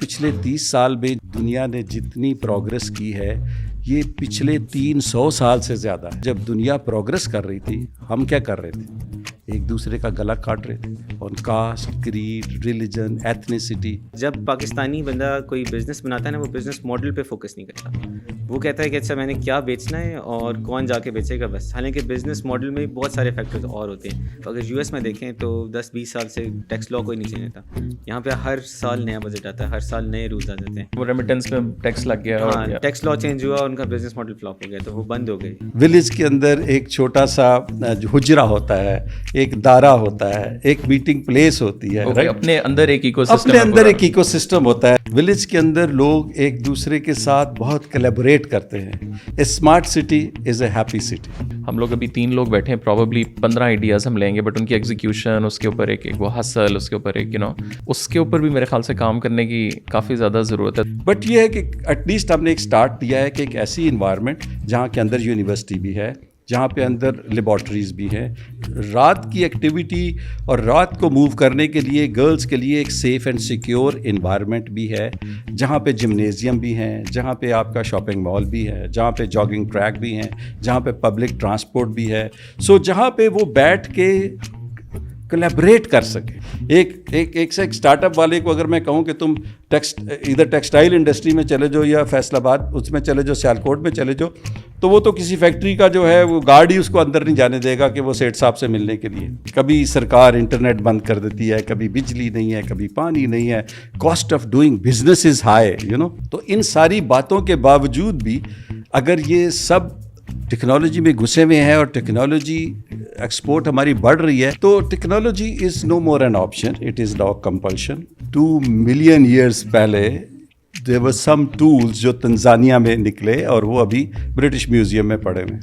پچھلے 30 سال میں دنیا نے جتنی پروگرس کی ہے یہ پچھلے 300 سال سے زیادہ. جب دنیا پروگرس کر رہی تھی ہم کیا کر رہے تھے؟ ایک دوسرے کا گلا کاٹ رہے تھے آن کاسٹ، کریڈ، ریلیجن، ایتھنیسٹی. جب پاکستانی بندہ کوئی بزنس بناتا ہے نا، وہ بزنس ماڈل پہ فوکس نہیں کرتا. وہ کہتا ہے کہ اچھا میں نے کیا بیچنا ہے اور کون جا کے بیچے گا بس. حالانکہ بزنس ماڈل میں بہت سارے فیکٹرز اور ہوتے ہیں. اگر یو ایس میں دیکھیں تو 10-20 سال سے ٹیکس لا کوئی نہیں چینج ہوتا. یہاں پہ ہر سال نیا بجٹ آتا ہے، ہر سال نئے رولز آ جاتے ہیں. وہ ریمیٹنس میں ٹیکس لگ گیا، ہاں ٹیکس لا چینج ہوا اور ان کا بزنس ماڈل فلاپ ہو گیا تو وہ بند ہو گئی. ولیج کے اندر ایک چھوٹا سا حجرا ہوتا ہے، ایک دارا ہوتا ہے، ایک میٹنگ پلیس ہوتی ہے، اپنے اندر ایک ایکو سسٹم، اپنے اندر ایک ایکو سسٹم ہوتا ہے. ولیج کے اندر لوگ ایک دوسرے کے ساتھ بہت کولیبوریٹ کرتے ہیں. Smart city is a happy city. ہم لوگ ابھی 3 لوگ بیٹھے ہیں، پروبیبلی 15 آئیڈیاز ہم لیں گے، بٹ ان کی ایگزیکیوشن، اس کے اوپر ایک وہ ہسل، اس کے اوپر ایک اس کے اوپر بھی میرے خیال سے کام کرنے کی کافی زیادہ ضرورت ہے. بٹ یہ ہے کہ ایٹ لیسٹ ہم نے ایک اسٹارٹ دیا ہے کہ ایک ایسی انوائرمنٹ جہاں کے اندر یونیورسٹی بھی ہے، جہاں پہ اندر لیبارٹریز بھی ہیں، رات کی ایکٹیویٹی اور رات کو موو کرنے کے لیے گرلز کے لیے ایک سیف اینڈ سیکیور انوائرمنٹ بھی ہے، جہاں پہ جمنیزیم بھی ہیں، جہاں پہ آپ کا شاپنگ مال بھی ہے، جہاں پہ جاگنگ ٹریک بھی ہیں، جہاں پہ پبلک ٹرانسپورٹ بھی ہے. سو جہاں پہ وہ بیٹھ کے کولیبریٹ کر سکے. ایک سے ایک اسٹارٹ اپ والے کو اگر میں کہوں کہ تم ادھر ٹیکسٹائل انڈسٹری میں چلے جاؤ یا فیصل آباد اس میں چلے جاؤ، سیالکوٹ میں چلے جاؤ، تو وہ تو کسی فیکٹری کا جو ہے وہ گارڈ ہی اس کو اندر نہیں جانے دے گا کہ وہ سیٹ صاحب سے ملنے کے لیے. کبھی سرکار انٹرنیٹ بند کر دیتی ہے، کبھی بجلی نہیں ہے، کبھی پانی نہیں ہے، cost of doing business is high تو ان ساری باتوں کے باوجود بھی اگر یہ سب ٹیکنالوجی میں گھسے ہوئے ہیں اور ٹیکنالوجی ایکسپورٹ ہماری بڑھ رہی ہے، تو technology is no more an option, it is now compulsion. 2 million years پہلے there were some tools جو تنزانیہ میں نکلے اور وہ ابھی برٹش میوزیم میں پڑے ہوئے.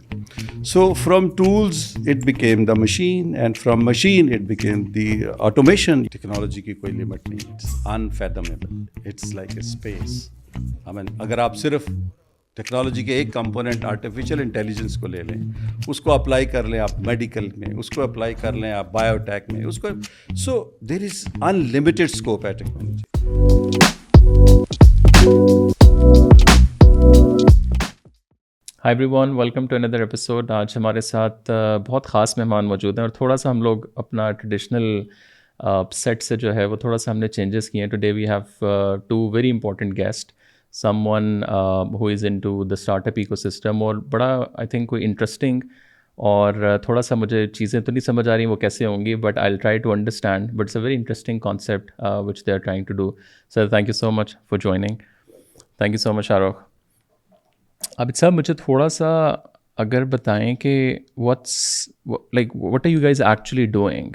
So from tools it became the machine and from machine it became the automation. Technology کی کوئی لمٹ نہیں، it's unfathomable, it's like a space. اگر آپ صرف ٹیکنالوجی کے ایک کمپوننٹ آرٹیفیشیل انٹیلیجنس کو لے لیں، اس کو اپلائی کر لیں آپ میڈیکل میں، اس کو اپلائی کر لیں آپ بایو ٹیک میں، اس کو so there is unlimited scope ہے technology. Hi everyone, welcome to اندر ایپیسوڈ. آج ہمارے ساتھ بہت خاص مہمان موجود ہیں اور تھوڑا سا ہم لوگ اپنا ٹریڈیشنل سیٹ سے جو ہے وہ تھوڑا سا ہم نے چینجز کیے ہیں. Today we have 2 very important guest. someone who is into the startup ecosystem اور بڑا I think کوئی انٹرسٹنگ اور تھوڑا سا مجھے چیزیں تو نہیں سمجھ آ رہی وہ کیسے ہوں گی، but I'll try to understand, but it's a very interesting concept which they are trying to do. Sir, thank you so much for joining. Thank you so much, Shahrukh. اب صاحب مجھے تھوڑا سا اگر بتائیں کہ what are you guys actually doing?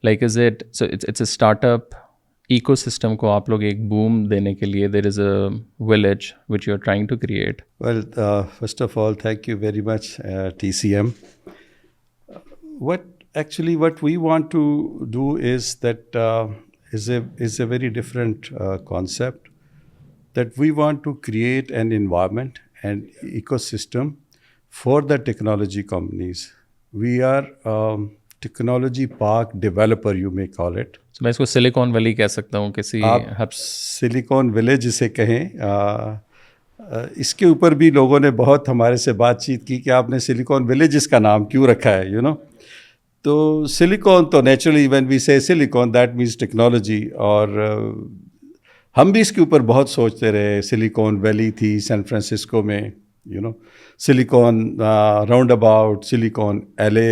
Like is it, so it's a startup ecosystem کو آپ لوگ ایک بوم دینے کے لیے there is a village which you are trying to create. Well, first of all, thank you very much, TCM. What we want to do is that is a very different concept, that we want to create an environment and ecosystem for the technology companies. We are technology park developer you may call it. میں اس کو Silicon Valley کہہ سکتا ہوں، کسی آپ silicone village اسے کہیں. اس کے اوپر بھی لوگوں نے بہت ہمارے سے بات چیت کی کہ آپ نے سلیکون ولیج اس کا نام کیوں رکھا ہے تو سلیکون تو نیچرلی وین وی سے سلیکون دیٹ مینس ٹیکنالوجی، اور ہم بھی اس کے اوپر بہت سوچتے رہے. سلیکون ویلی تھی سین فرانسسکو میں، silicone round about, silicone LA،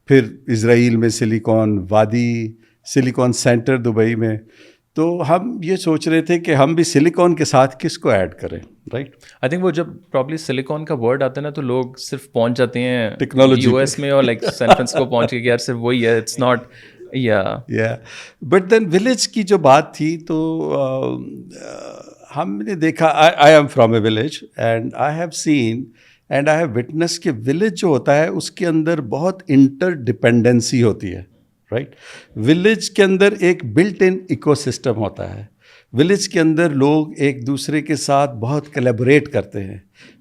پھر اسرائیل میں سلیکون وادی، سلیکون سینٹر دبئی میں. تو ہم یہ سوچ رہے تھے کہ ہم بھی سلیکون کے ساتھ کس کو ایڈ کریں، رائٹ. آئی تھنک وہ جب پرابلی سلیکون کا ورڈ آتا ہے نا تو لوگ صرف پہنچ جاتے ہیں ٹیکنالوجی US میں اور لائک سین فرانسسکو پہنچ کے یار صرف وہی ہے، it's not but then village کی جو بات تھی تو ہم نے دیکھا. I am from a village and I have seen and I have witness کہ ولیج جو ہوتا ہے اس کے اندر بہت انٹر ڈپینڈنسی ہوتی ہے، رائٹ. ولیج کے اندر ایک بلٹ ان ایکو سسٹم ہوتا ہے. ولیج کے اندر لوگ ایک دوسرے کے ساتھ بہت کولیبوریٹ کرتے ہیں.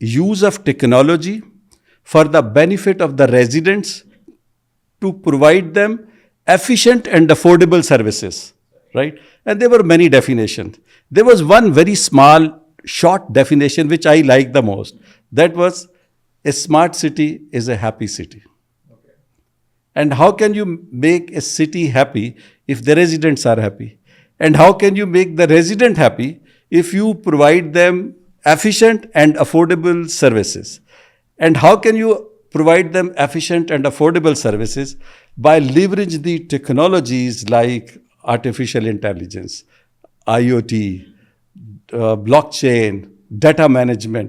use of technology for the benefit of the residents to provide them efficient and affordable services, right? And there were many definitions. There was one very small, short definition which I like the most. That was, a smart city is a happy city. And how can you make a city happy if the residents are happy? And how can you make the resident happy if you provide them efficient and affordable services? And how can you provide them efficient and affordable services? By leveraging the technologies like artificial intelligence, IoT, blockchain, data management.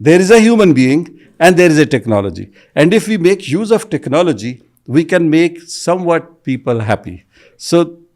there is a human being and there is a technology. And if we make use of technology, we can make somewhat people happy. So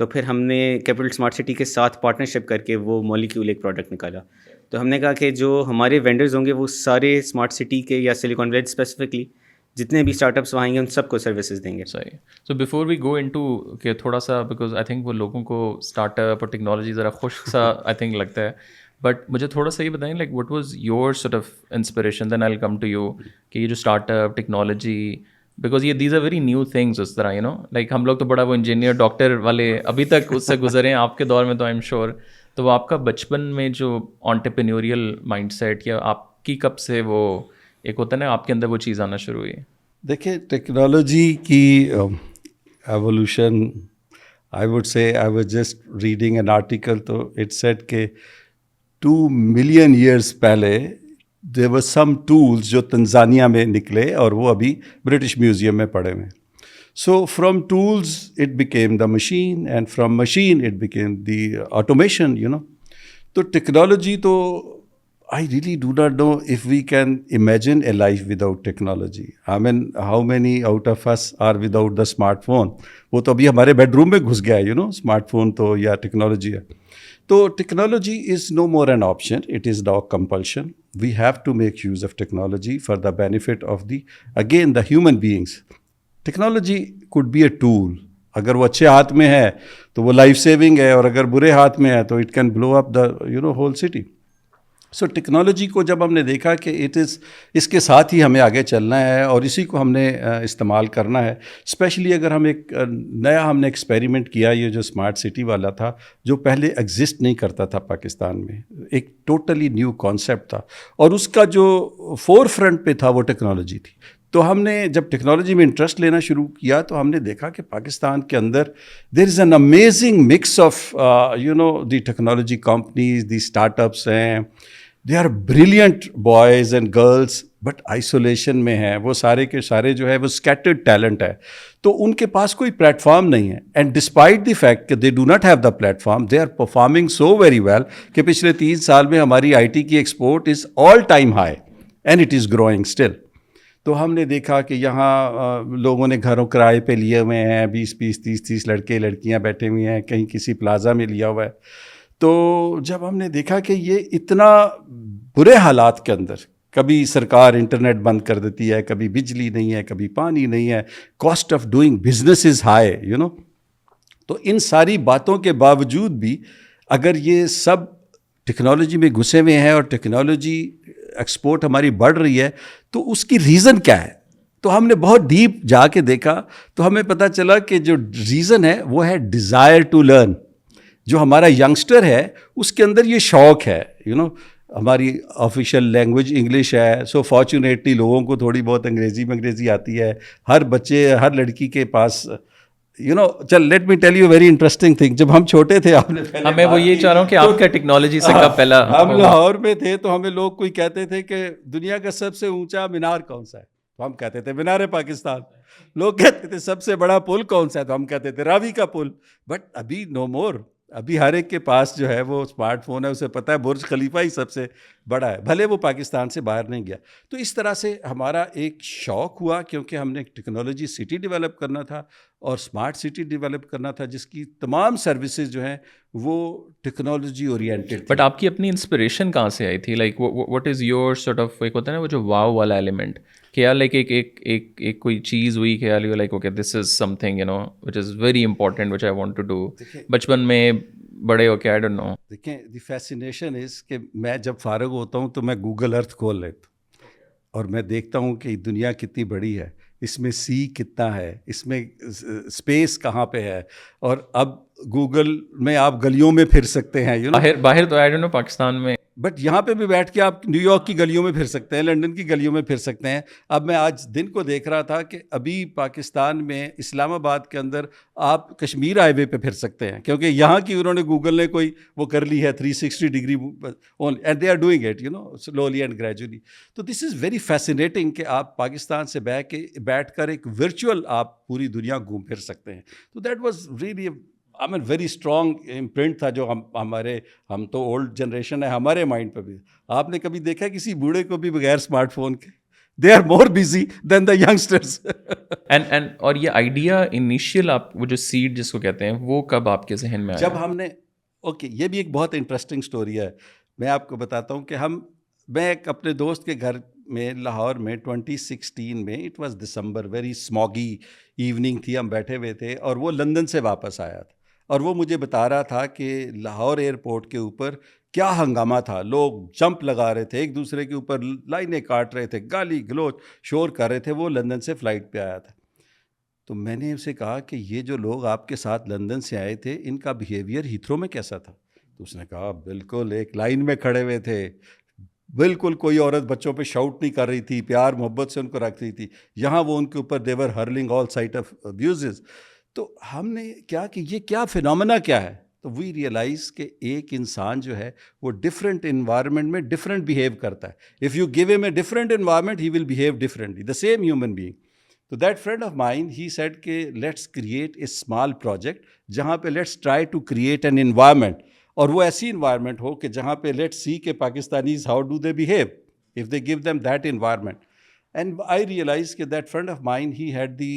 تو پھر ہم نے capital smart city کے ساتھ partnership کر کے وہ molecule ایک پروڈکٹ نکالا. تو ہم نے کہا کہ جو ہمارے وینڈرز ہوں گے وہ سارے اسمارٹ سٹی کے یا سلیکان ویلی اسپیسیفکلی جتنے بھی اسٹارٹ اپس وہاں آئیں گے ان سب کو سروسز دیں گے. صحیح. So before we go in to کہ تھوڑا سا بیکاز آئی تھنک وہ لوگوں کو اسٹارٹ اپ اور ٹیکنالوجی ذرا خشک سا آئی تھنک لگتا ہے, بٹ مجھے تھوڑا سا یہ بتائیں like what was your sort of inspiration, then I will come to you کہ یہ جو اسٹارٹ اپ ٹیکنالوجی, بیکاز یہ these are very new things اس طرح لائک ہم لوگ تو بڑا وہ انجینئر ڈاکٹر والے ابھی تک اس سے گزرے ہیں, آپ کے دور میں تو آئی ایم شیور. تو وہ آپ کا بچپن میں جو آنٹرپرینیوریل مائنڈ سیٹ یا آپ کی کب سے وہ ایک ہوتا ہے نا آپ کے اندر وہ چیز آنا شروع ہوئی؟ دیکھیں ٹیکنالوجی کی evolution, I would say I was just reading an article, تو اٹ سیڈ کہ 2 ملین ایئرس پہلے دیر ور سم ٹولز جو تنزانیہ میں نکلے اور وہ ابھی برٹش میوزیم میں پڑے ہوئے ہیں. So from tools it became the machine and from machine it became the automation تو ٹیکنالوجی تو I really do not know if we can imagine a life without technology. I mean, how many out of us are without the smartphone? وہ تو ابھی ہمارے bed room میں گھس گیا ہے اسمارٹ فون تو یا ٹیکنالوجی ہے. تو technology is no more an option, it is the compulsion. We have to make use of technology for the benefit of the again the human beings. Technology could be a tool, اگر وہ اچھے ہاتھ میں ہے تو وہ life saving ہے, اور اگر برے ہاتھ میں ہے تو it can blow up the whole city. So technology کو جب ہم نے دیکھا کہ اس کے ساتھ ہی ہمیں آگے چلنا ہے اور اسی کو ہم نے استعمال کرنا ہے. اسپیشلی اگر ہم ایک نیا ہم نے ایکسپیریمنٹ کیا, یہ جو اسمارٹ سٹی والا تھا جو پہلے ایگزسٹ نہیں کرتا تھا پاکستان میں, ایک ٹوٹلی نیو کانسیپٹ تھا, اور اس کا جو فور فرنٹ پہ تھا وہ ٹیکنالوجی تھی. تو ہم نے جب ٹیکنالوجی میں انٹرسٹ لینا شروع کیا تو ہم نے دیکھا کہ پاکستان کے اندر there is an amazing mix of the technology companies, the startups ہیں, they are brilliant boys and girls, but isolation میں ہیں وہ سارے کے سارے جو ہے وہ اسکیٹرڈ ٹیلنٹ ہے. تو ان کے پاس کوئی پلیٹ فارم نہیں ہے, اینڈ ڈسپائٹ دی فیکٹ کہ they do not have the platform, they are performing so very well کہ پچھلے 3 سال میں ہماری آئی ٹی کی export is all time high and it is growing still. تو ہم نے دیکھا کہ یہاں لوگوں نے گھروں کرائے پہ لیے ہوئے ہیں, 20 30 لڑکے لڑکیاں بیٹھے ہوئے ہیں, کہیں کسی پلازا میں لیا ہوا ہے. تو جب ہم نے دیکھا کہ یہ اتنا برے حالات کے اندر, کبھی سرکار انٹرنیٹ بند کر دیتی ہے, کبھی بجلی نہیں ہے, کبھی پانی نہیں ہے, cost of doing business is high تو ان ساری باتوں کے باوجود بھی اگر یہ سب ٹیکنالوجی میں گھسے ہوئے ہیں اور ٹیکنالوجی ایکسپورٹ ہماری بڑھ رہی ہے, تو اس کی ریزن کیا ہے؟ تو ہم نے بہت ڈیپ جا کے دیکھا تو ہمیں پتہ چلا کہ جو ریزن ہے وہ ہے ڈیزائر ٹو لرن. جو ہمارا ینگسٹر ہے اس کے اندر یہ شوق ہے, ہماری آفیشیل لینگویج انگلش ہے, سو فارچونیٹلی لوگوں کو تھوڑی بہت انگریزی آتی ہے, ہر بچے ہر لڑکی کے پاس چل let me tell you very interesting thing. جب ہم چھوٹے تھے, آپ نے میں وہ یہ چاہ رہا ہوں کہ آپ کا ٹیکنالوجی سے کب پہلا, ہم لاہور میں تھے تو ہمیں لوگ کوئی کہتے تھے کہ دنیا کا سب سے اونچا مینار کون سا ہے, تو ہم کہتے تھے مینار پاکستان. لوگ کہتے تھے سب سے بڑا پل کون سا ہے, تو ہم کہتے تھے راوی کا پل. بٹ ابھی نو مور, ابھی ہر ایک کے پاس جو ہے وہ اسمارٹ فون ہے, اسے پتہ ہے برج خلیفہ ہی سب سے بڑا ہے, بھلے وہ پاکستان سے باہر نہیں گیا. تو اس طرح سے ہمارا ایک شوق ہوا, کیونکہ ہم نے ایک ٹیکنالوجی سٹی ڈیولپ کرنا تھا اور اسمارٹ سٹی ڈیولپ کرنا تھا جس کی تمام سروسز جو ہیں وہ ٹیکنالوجی اورینٹیڈ. بٹ آپ کی اپنی انسپریشن کہاں سے آئی تھی؟ Like what is your sort of, ایک ہوتا ہے نا وہ جو واو والا ایلیمنٹ, کہ یار لائک ایک کوئی چیز ہوئی کہ یار like okay this is something which is very important which I want to do بچپن میں, بڑے ہو کے آئی ڈونٹ نو. دیکھیں دی فیسینیشن از کہ میں جب فارغ ہوتا ہوں تو میں گوگل ارتھ کھول لیتا ہوں اور میں دیکھتا ہوں کہ دنیا کتنی بڑی ہے, اس میں سی کتنا ہے, اس میں اسپیس کہاں پہ ہے, اور اب گوگل میں آپ گلیوں میں پھر سکتے ہیں باہر تو آئی ڈونٹ نو پاکستان میں, بٹ یہاں پہ بھی بیٹھ کے آپ نیو یارک کی گلیوں میں پھر سکتے ہیں, لنڈن کی گلیوں میں پھر سکتے ہیں. اب میں آج دن کو دیکھ رہا تھا کہ ابھی پاکستان میں اسلام آباد کے اندر آپ کشمیر ہائی وے پہ پھر سکتے ہیں, کیونکہ یہاں کی انہوں نے گوگل نے کوئی وہ کر لی ہے 360 degree, and they are doing it slowly and gradually. تو دس از ویری فیسینیٹنگ کہ آپ پاکستان سے بیٹھ کر ایک ورچوئل آپ پوری دنیا گھوم پھر سکتے ہیں. تو that was really very strong imprint تھا جو ہم تو اولڈ جنریشن ہے, ہمارے مائنڈ پہ بھی. آپ نے کبھی دیکھا کسی بوڑھے کو بھی بغیر اسمارٹ فون کے؟ they are more busy than the youngsters. And اور یہ آئیڈیا انیشیل آپ وہ جو سیڈ جس کو کہتے ہیں وہ کب آپ کے ذہن میں آیا؟ جب ہم نے یہ بھی ایک بہت انٹرسٹنگ سٹوری ہے. میں آپ کو بتاتا ہوں کہ میں ایک اپنے دوست کے گھر میں لاہور میں 2016 میں، it was December, very smoggy evening تھی، ہم بیٹھے ہوئے تھے اور وہ لندن سے واپس آیا تھا اور وہ مجھے بتا رہا تھا کہ لاہور ایئرپورٹ کے اوپر کیا ہنگامہ تھا، لوگ جمپ لگا رہے تھے ایک دوسرے کے اوپر، لائنیں کاٹ رہے تھے، گالی گلوچ شور کر رہے تھے. وہ لندن سے فلائٹ پہ آیا تھا. تو میں نے اسے کہا کہ یہ جو لوگ آپ کے ساتھ لندن سے آئے تھے ان کا بیہیویئر ہیتھرو میں کیسا تھا؟ تو اس نے کہا بالکل ایک لائن میں کھڑے ہوئے تھے، بالکل کوئی عورت بچوں پہ شاؤٹ نہیں کر رہی تھی، پیار محبت سے ان کو رکھ رہی تھی. یہاں وہ ان کے اوپر دیور ہرلنگ آل سائٹ آف ابیوزز. تو ہم نے کیا کہ یہ کیا فینومینا کیا ہے؟ تو وی ریئلائز کہ ایک انسان جو ہے وہ ڈفرینٹ انوائرمنٹ میں ڈفرینٹ بیہیو کرتا ہے. If you give him a different environment he will behave differently, the same human being. تو that friend of mine he said کہ let's create a small project جہاں پہ let's try to create an environment, اور وہ ایسی environment ہو کہ جہاں پہ لیٹس سی کہ Pakistanis how do they behave if they give them that environment. And I realise کہ that friend of mine he had the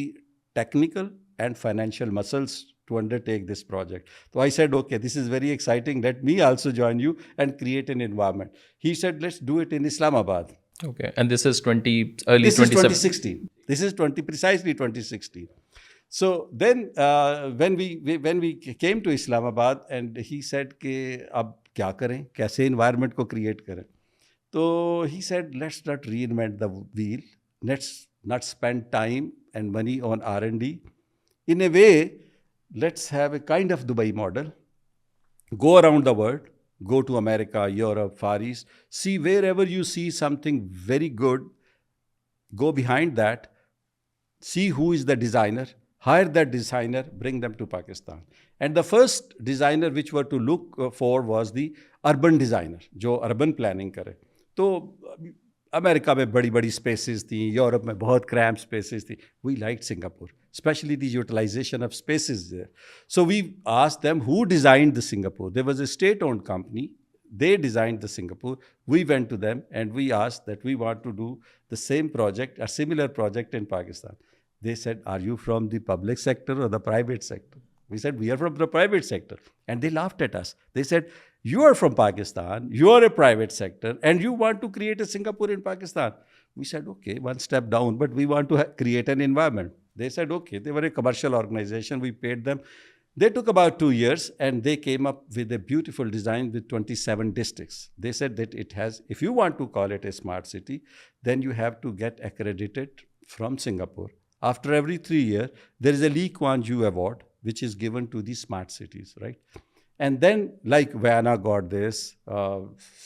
technical and financial muscles to undertake this project. So I said, okay, this is very exciting. Let me also join you and create an environment. He said, let's do it in Islamabad. Okay, and this is early 2016. This is precisely 2016. So then when we came to Islamabad, and he said کہ اب کیا کریں، کیسے environment کو create کریں. تو he said, let's not reinvent the wheel. Let's not spend time and money on R&D. In a way, let's have a kind of Dubai model. Go around the world, go to America, Europe, Far East, see wherever you see something very good, go behind that, see who is the designer, hire that designer, bring them to Pakistan. And the first designer which were to look for was the urban designer, جو urban planning کرے. تو امریکہ میں بڑی بڑی species تھیں، Europe میں بہت cramp spaces تھیں. We like Singapore, especially the utilization of spaces there. So we asked them who designed the Singapore. There was a state-owned company. They designed the Singapore. We went to them and we asked that we want to do the same project, a similar project in Pakistan. They said, are you from the public sector or the private sector? We said, we are from the private sector. And they laughed at us. They said, you are from Pakistan, you are a private sector, and you want to create a Singapore in Pakistan. We said, okay, one step down, but we want to create an environment. They said, okay. They were a commercial organization. We paid them. They took about 2 years, and they came up with a beautiful design with 27 districts. They said that it has, if you want to call it a smart city, then you have to get accredited from Singapore. After every 3 years, there is a Lee Kuan Yew Award, which is given to the smart cities, right? And then, like Vienna got this,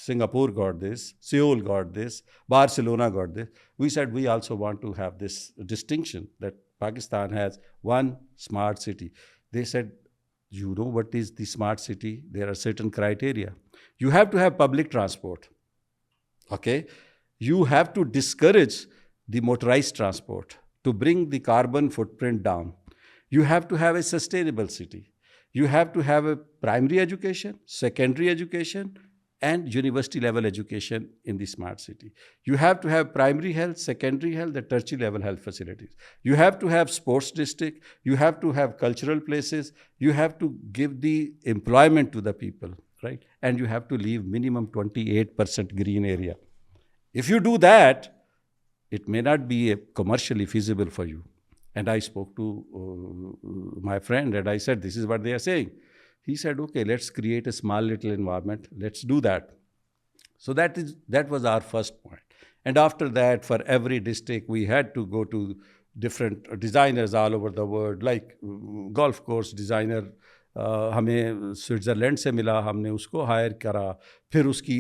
Singapore got this, Seoul got this, Barcelona got this. We said we also want to have this distinction that Pakistan has one smart city. They said, you know what is the smart city? There are certain criteria. You have to have public transport. Okay? You have to discourage the motorized transport to bring the carbon footprint down. You have to have a sustainable city. You have to have a primary education, secondary education, and university level education in the smart city. You have to have primary health, secondary health, the tertiary level health facilities. You have to have sports district. You have to have cultural places. You have to give the employment to the people, right? And you have to leave minimum 28% green area. If you do that, it may not be commercially feasible for you. And I spoke to my friend and I said, this is what they are saying. He said, okay, let's create a small little environment. Let's do that. So that was our first point. And after that, for every district, we had to go to different designers all over the world, like golf course designer. ہمیں Switzerland سے ملا, ہم نے اس کو higher کرا. پھر اس کی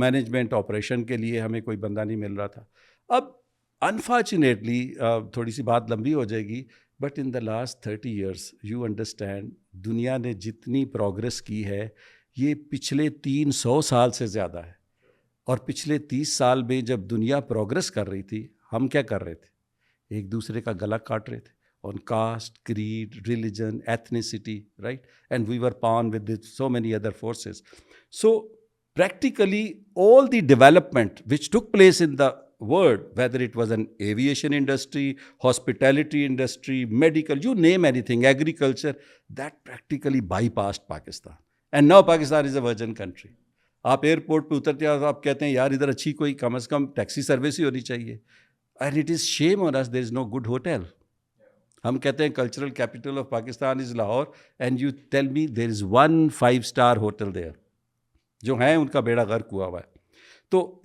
management operation کے لیے ہمیں کوئی بندہ نہیں مل رہا تھا. اب انفارچونیٹلی تھوڑی سی بات لمبی ہو جائے گی, but in the last 30 years you understand دنیا نے جتنی پروگرس کی ہے یہ پچھلے 300 سال سے زیادہ ہے. اور پچھلے 30 سال میں جب دنیا پروگرس کر رہی تھی, ہم کیا کر رہے تھے؟ ایک دوسرے کا گلا کاٹ رہے تھے on caste, creed, religion, ethnicity, right? And we were pawned with so many other forces. So practically all the development which took place in the world, whether it was an aviation industry, hospitality industry, medical, you name anything, agriculture, that practically bypassed Pakistan. And now Pakistan is a virgin country. آپ airport پہ اترتے ہیں آپ کہتے ہیں یار ادھر اچھی کوئی کم از کم ٹیکسی سروس ہی ہونی چاہیے. And it is shame on us there is no good hotel. ہم کہتے ہیں cultural capital of Pakistan is Lahore, and you tell me there is 1 5-star hotel there. جو ہیں ان کا بیڑا غرق ہوا ہوا ہے. تو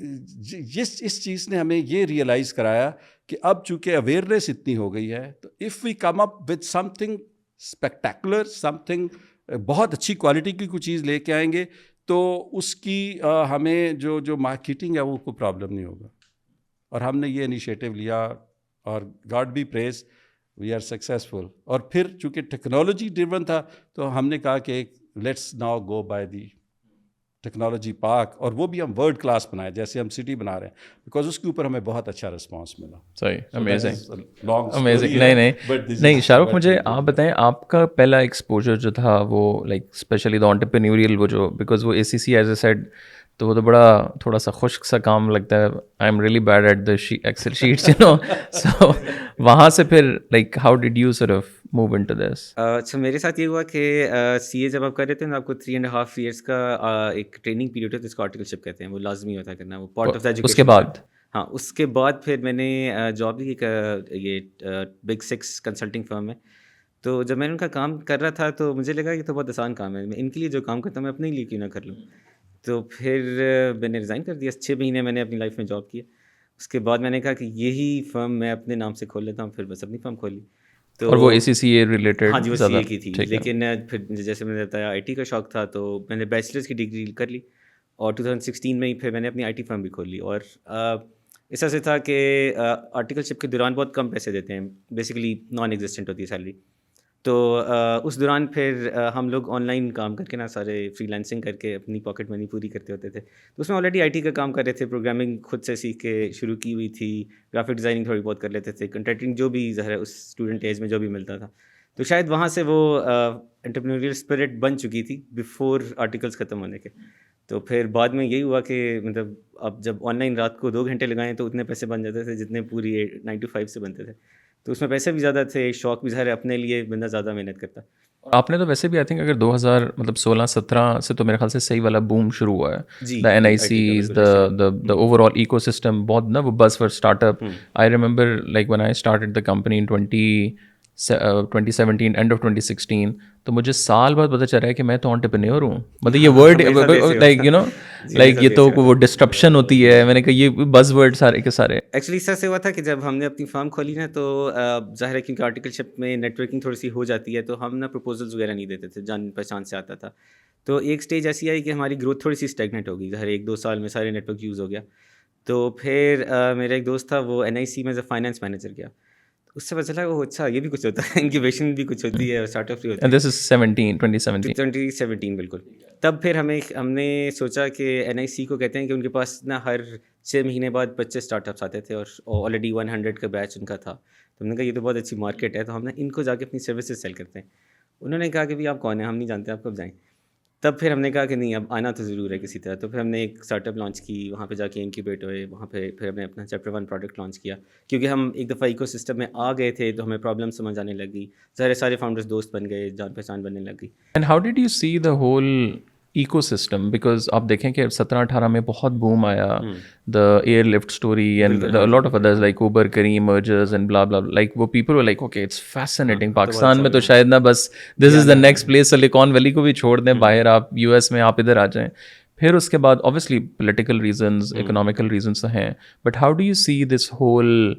اس چیز نے ہمیں یہ ریئلائز کرایا کہ اب چونکہ اویئرنیس اتنی ہو گئی ہے, تو if we come up with something spectacular, something بہت اچھی کوالٹی کی کوئی چیز لے کے آئیں گے, تو اس کی ہمیں جو مارکیٹنگ ہے وہ کوئی پرابلم نہیں ہوگا. اور ہم نے یہ انیشیٹو لیا اور God be praised we are successful. اور پھر چونکہ ٹیکنالوجی ڈریون تھا تو ہم نے کہا کہ let's now go by the technology park, اور وہ بھی ہم ورلڈ کلاس بنائے جیسے ہم سٹی بنا رہے ہیں, بیکاز اس کے اوپر ہمیں بہت اچھا رسپانس ملا. صحیح, امیزنگ. نہیں شاہ رخ, مجھے آپ بتائیں آپ کا پہلا ایکسپوجر جو تھا وہ لائک اسپیشلی دا انٹرپرینیوریل, وہ جو بیکاز وہ ACC ایز اے سیڈ تو وہ تو بڑا تھوڑا سا خشک سا کام لگتا ہے. I am really bad at the Excel sheets, you know. So وہاں سے پھر like how did you sort of move into this? اچھا, میرے ساتھ یہ ہوا کہ CA جب آپ کر رہے تھے نا, آپ کو 3.5 years کا ایک ٹریننگ پیریڈ ہوتا ہے جس کو آرٹیکلشپ کہتے ہیں, وہ لازمی ہوتا ہے کرنا, وہ پارٹ آف دا ایجوکیشن. اس کے بعد ہاں, اس کے بعد پھر میں نے جاب لی ایک یہ Big 6 کنسلٹنگ فرم میں. تو جب میں نے ان کا کام کر رہا تھا تو مجھے لگا یہ تو بہت آسان کام ہے, میں ان کے لیے جو کام کرتا ہوں میں اپنے لیے کیوں نہ کر لوں. تو پھر میں نے ریزائن کر دیا. 6 مہینے میں نے اپنی لائف میں جاب کیا. اس کے بعد میں نے کہا کہ یہی فرم میں اپنے نام سے کھول لیتا ہوں, پھر بس اپنی فرم کھول لی. تو اور وہ ACCA ریلیٹڈ؟ ہاں جی, وہ CA کی تھی. لیکن پھر جیسے میں نے بتایا IT کا شوق تھا, تو میں نے بیچلرس کی ڈگری کر لی, اور 2016 میں ہی پھر میں نے اپنی IT فرم بھی کھول لی. اور اس طرح سے تھا کہ آرٹیکلشپ کے دوران بہت کم پیسے دیتے ہیں, بیسیکلی نان ایگزسٹنٹ ہوتی ہے سیلری. تو اس دوران پھر ہم لوگ آن لائن کام کر کے نا سارے فری لانسنگ کر کے اپنی پاکٹ منی پوری کرتے ہوتے تھے. تو اس میں آلریڈی IT کا کام کر رہے تھے, پروگرامنگ خود سے سیکھ کے شروع کی ہوئی تھی, گرافک ڈیزائننگ تھوڑی بہت کر لیتے تھے, کنٹینٹنگ جو بھی ظاہر ہے اس اسٹوڈنٹ ایج میں جو بھی ملتا تھا. تو شاید وہاں سے وہ انٹرپرینیوریل اسپرٹ بن چکی تھی بیفور آرٹیکلس ختم ہونے کے. تو پھر بعد میں یہی ہوا کہ مطلب اب جب آن لائن رات کو 2 گھنٹے لگائیں تو اتنے پیسے بن جاتے تھے جتنے پوری 9 to 5 سے بنتے تھے. تو اس میں پیسے بھی زیادہ تھے, شوق بھی ظاہر ہے, اپنے لیے بندہ زیادہ محنت کرتا. آپ نے تو ویسے بھی آئی تھنک اگر 2016-17 سے تو میرے خیال سے صحیح والا بوم شروع ہوا ہے, دا NICs, دا اوور آل ایکو سسٹم بہت نا وہ بز for start up. I remember like when I started the company in 2017 and of 2016, تو مجھے سال بعد پتہ چل رہا ہے کہ میں تو انٹرپرینیور ہوں. مطلب یہ word like you know like یہ تو وہ ڈسٹرپشن ہوتی ہے. میں نے کہا یہ بز ورڈ سارے کے سارے. ایکچولی اس طرح سے ہوا تھا کہ جب ہم نے اپنی فارم کھولی نا, تو ظاہر ہے کیونکہ آرٹیکلشپ میں نیٹ ورکنگ تھوڑی سی ہو جاتی ہے, تو ہم نا پروپوزلز وغیرہ نہیں دیتے تھے, جان پہچان سے آتا تھا. تو ایک اسٹیج ایسی آئی کہ ہماری گروتھ تھوڑی سی اسٹیگنٹ ہو گئی. ظاہر 1-2 سال میں سارے نیٹ ورک یوز ہو گیا. تو پھر میرا ایک دوست تھا, وہ NIC میں ایز اے فائنانس مینیجر گیا. اس سے پتہ چلا وہ اچھا یہ بھی کچھ ہوتا ہے, انکیوبیشن بھی کچھ ہوتی ہے, اسٹارٹ اپ بھی ہوتا ہے. دس از 2017 بالکل. تب پھر ہم نے سوچا کہ NIC کو کہتے ہیں کہ ان کے پاس نا ہر 6 مہینے بعد 25 اسٹارٹ اپس آتے تھے, اور آلریڈی 100 کا بیچ ان کا تھا. تو ہم نے کہا یہ تو بہت اچھی مارکیٹ ہے, تو ہم نے ان کو جا کے اپنی سروسز سیل کرتے ہیں. انہوں نے کہا کہ بھائی آپ کون ہیں, ہم نہیں جانتے, آپ کب جائیں. تب پھر ہم نے کہا کہ نہیں اب آنا تو ضرور ہے کسی طرح. تو پھر ہم نے ایک اسٹارٹ اپ لانچ کی, وہاں پہ جا کے انکیوبیٹ ہوئے. وہاں پہ پھر ہم نے اپنا چیپٹر 1 پروڈکٹ لانچ کیا, کیونکہ ہم ایک دفعہ ایکو سسٹم میں آ گئے تھے تو ہمیں پرابلم سمجھ آنے لگی. سارے فاؤنڈرز دوست بن گئے, جان پہچان بننے لگی. And how did you see the whole ecosystem? Because آپ دیکھیں کہ 17-18 میں بہت بوم آیا, the Airlift story and lot of others like Uber, Careem, mergers and blah blah, like وہ people were like okay it's fascinating. Pakistan میں تو شاید نا بس this is the next place, Silicon Valley کو بھی چھوڑ دیں باہر, آپ US میں آپ ادھر آ جائیں. پھر اس کے بعد obviously political reasons, economical reasons تو ہیں, but how do you see this whole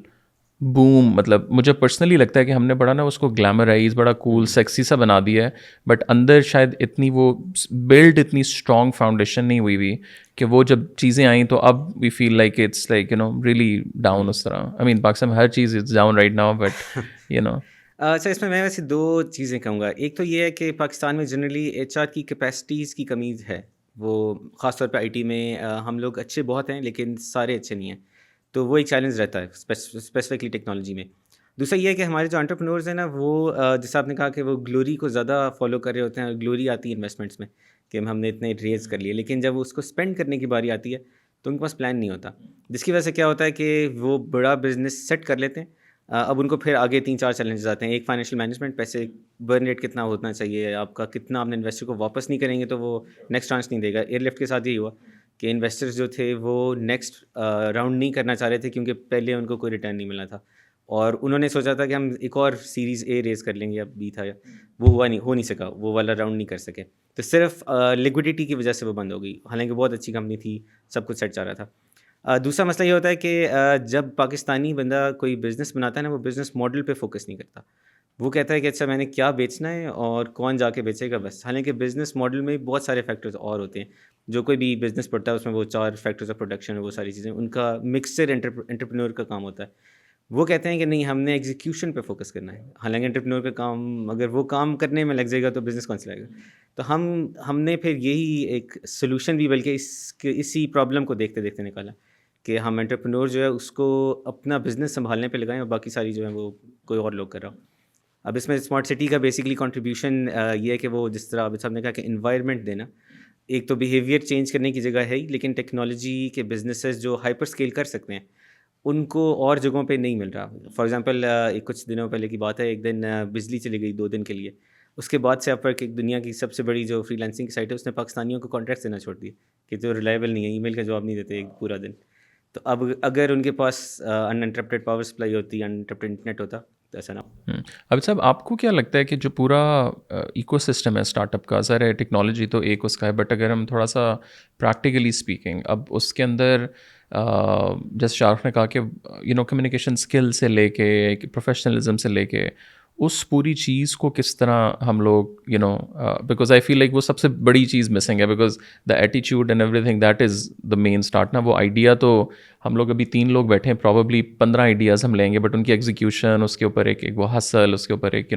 boom? مطلب مجھے پرسنلی لگتا ہے کہ ہم نے بڑا نا اس کو گلیمرائز, بڑا کول سیکسی سا بنا دیا ہے, بٹ اندر شاید اتنی وہ بلڈ اتنی اسٹرانگ فاؤنڈیشن نہیں ہوئی کہ وہ جب چیزیں آئیں تو اب we feel like it's like you know really down. اس طرح آئی مین پاکستان میں ہر چیز is down right now, but you know. اچھا, اس میں ویسے 2 چیزیں کہوں گا. ایک تو یہ ہے کہ پاکستان میں جنرلی HR کی کیپیسٹیز کی کمی ہے, وہ خاص طور پہ IT میں ہم لوگ اچھے بہت ہیں لیکن سارے اچھے نہیں ہیں. تو وہ ایک چیلنج رہتا ہے اسپیسیفکلی ٹیکنالوجی میں. دوسرا یہ ہے کہ ہمارے جو انٹرپرینورز ہیں نا, وہ جیسے آپ نے کہا کہ وہ گلوری کو زیادہ فالو کر رہے ہوتے ہیں, اور گلوری آتی ہے انویسٹمنٹس میں کہ ہم نے اتنے ریز کر لیے, لیکن جب اس کو اسپینڈ کرنے کی باری آتی ہے تو ان کے پاس پلان نہیں ہوتا، جس کی وجہ سے کیا ہوتا ہے کہ وہ بڑا بزنس سیٹ کر لیتے ہیں. اب ان کو پھر آگے 3-4 چیلنجز آتے ہیں. ایک فائنینشیل مینجمنٹ، پیسے برن ریٹ کتنا ہونا چاہیے آپ کا، کتنا آپ نے انویسٹر کو واپس نہیں کریں گے تو وہ نیکسٹ ٹرانچ نہیں دے گا. ایئر لفٹ کے ساتھ یہی ہوا کہ انویسٹرز جو تھے وہ نیکسٹ راؤنڈ نہیں کرنا چاہ رہے تھے کیونکہ پہلے ان کو کوئی ریٹرن نہیں ملا تھا، اور انہوں نے سوچا تھا کہ ہم ایک اور سیریز اے ریز کر لیں گے، اب بی تھا، وہ ہو نہیں سکا، وہ والا راؤنڈ نہیں کر سکے. تو صرف لیکوڈیٹی کی وجہ سے وہ بند ہو گئی، حالانکہ بہت اچھی کمپنی تھی، سب کچھ سیٹ چل رہا تھا. دوسرا مسئلہ یہ ہوتا ہے کہ جب پاکستانی بندہ کوئی بزنس بناتا ہے نا، وہ بزنس ماڈل پہ فوکس نہیں کرتا. وہ کہتا ہے کہ اچھا میں نے کیا بیچنا ہے اور کون جا کے بیچے گا بس. حالانکہ بزنس ماڈل میں بہت سارے فیکٹرز اور ہوتے ہیں. جو کوئی بھی بزنس پڑھتا ہے اس میں وہ 4 فیکٹرز آف پروڈکشن، وہ ساری چیزیں ان کا مکسچر انٹرپرینور کا کام ہوتا ہے. وہ کہتے ہیں کہ نہیں، ہم نے ایگزیکیوشن پہ فوکس کرنا ہے. حالانکہ انٹرپرینور کا کام، اگر وہ کام کرنے میں لگ جائے گا تو بزنس کون چلائے گا. تو ہم نے پھر یہی ایک سلوشن بھی بلکہ اسی پرابلم کو دیکھتے دیکھتے نکالا کہ ہم انٹرپرینور جو ہے اس کو اپنا بزنس سنبھالنے پہ لگائیں اور باقی ساری جو ہے وہ کوئی اور لوگ کر رہا ہو. اب اس میں اسمارٹ سٹی کا بیسیکلی کنٹریبیوشن یہ ہے کہ وہ جس طرح اب صاحب نے کہا کہ انوائرمنٹ دینا، ایک تو بیہیویئر چینج کرنے کی جگہ ہے ہی، لیکن ٹیکنالوجی کے بزنسز جو ہائپر اسکیل کر سکتے ہیں ان کو اور جگہوں پہ نہیں مل رہا. فار ایگزامپل کچھ دنوں پہلے کی بات ہے، ایک دن بجلی چلی گئی 2 دن کے لیے. اس کے بعد سے اپ ورک ایک دنیا کی سب سے بڑی جو فری لانسنگ کی سائٹ ہے، اس نے پاکستانیوں کو کانٹریکٹ دینا چھوڑ دیے کہ جو ریلائبل نہیں ہے، ای میل کا جواب نہیں دیتے ایک پورا دن. تو اب اگر ان کے پاس انٹرپٹیڈ پاور سپلائی ہوتی، انٹرپٹیڈ انٹرنیٹ ہوتا تو ایسا نہ ہو. اب صاحب آپ کو کیا لگتا ہے کہ جو پورا ایکو سسٹم ہے اسٹارٹ اپ کا، ظاہر ہے ٹیکنالوجی تو ایک اس کا ہے، بٹ اگر ہم تھوڑا سا پریکٹیکلی اسپیکنگ، اب اس کے اندر جیسے شاہ رخ نے کہا کہ کمیونیکیشن اسکل سے لے کے پروفیشنلزم سے لے کے اس پوری چیز کو کس طرح ہم لوگ بیکاز آئی فیل لائک وہ سب سے بڑی چیز مسنگ ہے، بیکاز دا ایٹیچیوڈ and everything that is the main start نا. وہ آئیڈیا تو ہم لوگ ابھی 3 لوگ بیٹھے ہیں، پرابیبلی 15 آئیڈیاز ہم لیں گے، بٹ ان کی ایگزیکیوشن، اس کے اوپر ایک وہ ہسل، اس کے اوپر ایک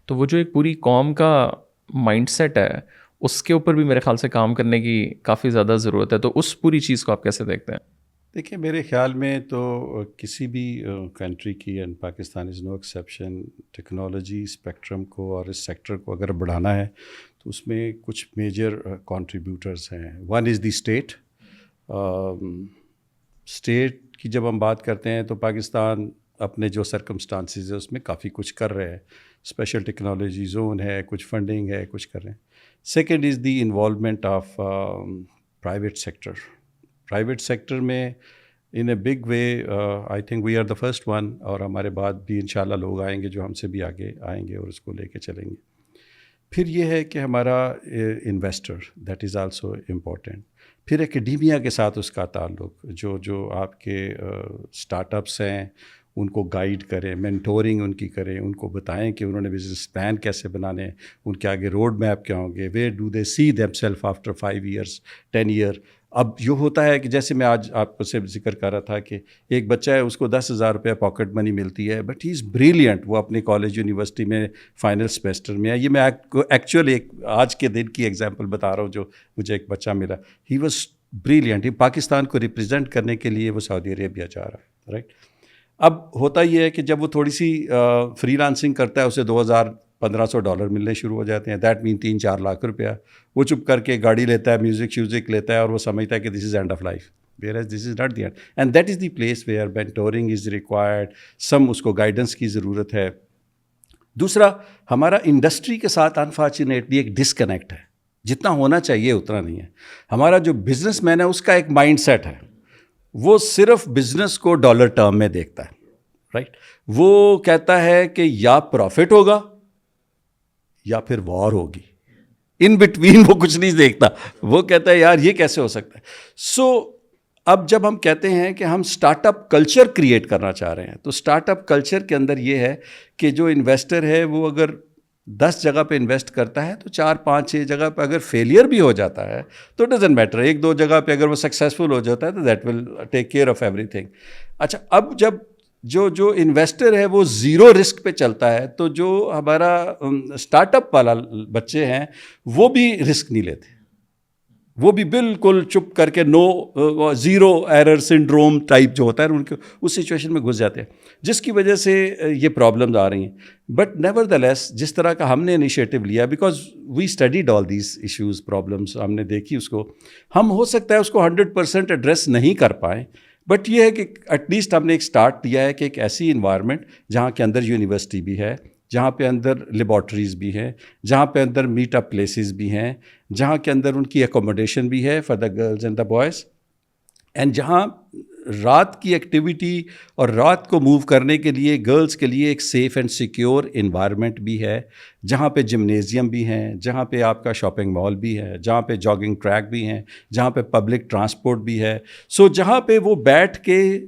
تو وہ جو ایک پوری قوم کا مائنڈ سیٹ ہے اس کے اوپر بھی میرے خیال سے کام کرنے کی کافی زیادہ ضرورت ہے. تو اس پوری چیز کو آپ کیسے دیکھتے ہیں؟ دیکھیں میرے خیال میں تو کسی بھی کنٹری کی، and Pakistan is no exception, technology spectrum کو اور اس سیکٹر کو اگر بڑھانا ہے تو اس میں کچھ میجر کنٹریبیوٹرز ہیں. One is the state. State کی جب ہم بات کرتے ہیں تو پاکستان اپنے جو سرکمسٹانسز ہے اس میں کافی کچھ کر رہے ہیں. اسپیشل ٹیکنالوجی زون ہے، کچھ فنڈنگ ہے، کچھ کر رہے ہیں. Second is the involvement of private sector. Private sector میں in a big way I think we are the first one, اور ہمارے بعد بھی انشاءاللہ لوگ آئیں گے جو ہم سے بھی آگے آئیں گے اور اس کو لے کے چلیں گے. پھر یہ ہے کہ ہمارا investor, that is also important. پھر اکیڈیمیا کے ساتھ اس کا تعلق، جو آپ کے اسٹارٹ اپس ہیں ان کو گائیڈ کریں، مینٹورنگ ان کی کریں، ان کو بتائیں کہ انہوں نے بزنس پلان کیسے بنانے ہیں، ان کے آگے روڈ میپ کیا ہوں گے، where do they see them self after 5 years 10 year. اب یہ ہوتا ہے کہ جیسے میں آج آپ کو سے ذکر کر رہا تھا کہ ایک بچہ ہے، اس کو 10,000 روپیہ پاکٹ منی ملتی ہے، بٹ ہی از بریلینٹ. وہ اپنے کالج یونیورسٹی میں فائنل سیمسٹر میں ہے. یہ میں ایکچولی ایک آج کے دن کی ایگزامپل بتا رہا ہوں جو مجھے ایک بچہ ملا. He was brilliant. پاکستان کو ریپرزینٹ کرنے کے لیے وہ سعودی عربیہ جا رہا ہے، رائٹ. اب ہوتا یہ ہے کہ جب وہ تھوڑی سی فری لانسنگ کرتا ہے، اسے $2,500 ملنے شروع ہو جاتے ہیں. دیٹ مین 3-4 لاکھ روپیہ. وہ چپ کر کے گاڑی لیتا ہے، میوزک لیتا ہے، اور وہ سمجھتا ہے کہ this is end of life, whereas this is not the end. And that is the place where mentoring is required. اس کو گائیڈنس کی ضرورت ہے. دوسرا، ہمارا انڈسٹری کے ساتھ انفارچونیٹلی ایک ڈسکنیکٹ ہے. جتنا ہونا چاہیے اتنا نہیں ہے. ہمارا جو بزنس مین ہے اس کا ایک مائنڈ سیٹ ہے، وہ صرف بزنس کو ڈالر ٹرم میں دیکھتا ہے، رائٹ. وہ کہتا ہے کہ یا پروفٹ ہوگا یا پھر وار ہوگی، ان بٹوین وہ کچھ نہیں دیکھتا. وہ کہتا ہے یار یہ کیسے ہو سکتا ہے. سو اب جب ہم کہتے ہیں کہ ہم اسٹارٹ اپ کلچر کریٹ کرنا چاہ رہے ہیں، تو اسٹارٹ اپ کلچر کے اندر یہ ہے کہ جو انویسٹر ہے وہ اگر 10 جگہ پہ انویسٹ کرتا ہے تو 4-5-6 جگہ پہ اگر فیلئر بھی ہو جاتا ہے تو ڈزنٹ میٹر. 1-2 جگہ پہ اگر وہ سکسیزفل ہو جاتا ہے تو that will take care of every thing. اچھا، اب جب جو انویسٹر ہے وہ زیرو رسک پہ چلتا ہے تو جو ہمارا اسٹارٹ اپ والا بچے ہیں وہ بھی رسک نہیں لیتے. وہ بھی بالکل چپ کر کے زیرو ایرر سنڈروم ٹائپ جو ہوتا ہے ان کے اس سچویشن میں گھس جاتے ہیں، جس کی وجہ سے یہ پرابلمز آ رہی ہیں. بٹ نیور دا لیس جس طرح کا ہم نے انیشیٹو لیا، because we studied all these issues problems, ہم نے دیکھی اس کو، ہم ہو سکتا ہے اس کو 100% ایڈریس نہیں کر پائیں، بٹ یہ ہے کہ ایٹ لیسٹ ہم نے ایک اسٹارٹ دیا ہے کہ ایک ایسی انوائرمنٹ جہاں کے اندر یونیورسٹی بھی ہے، جہاں پہ اندر لیبارٹریز بھی ہیں، جہاں پہ اندر میٹ اپ پلیسز بھی ہیں، جہاں کے اندر ان کی اکوموڈیشن بھی ہے for the girls and the boys, and جہاں رات کی ایکٹیویٹی اور رات کو موو کرنے کے لیے گرلز کے لیے ایک سیف اینڈ سیکیور انوائرمنٹ بھی ہے، جہاں پہ جمنیزیم بھی ہیں، جہاں پہ آپ کا شاپنگ مال بھی ہے، جہاں پہ جاگنگ ٹریک بھی ہیں، جہاں پہ پبلک ٹرانسپورٹ بھی ہے. سو جہاں پہ وہ بیٹھ کے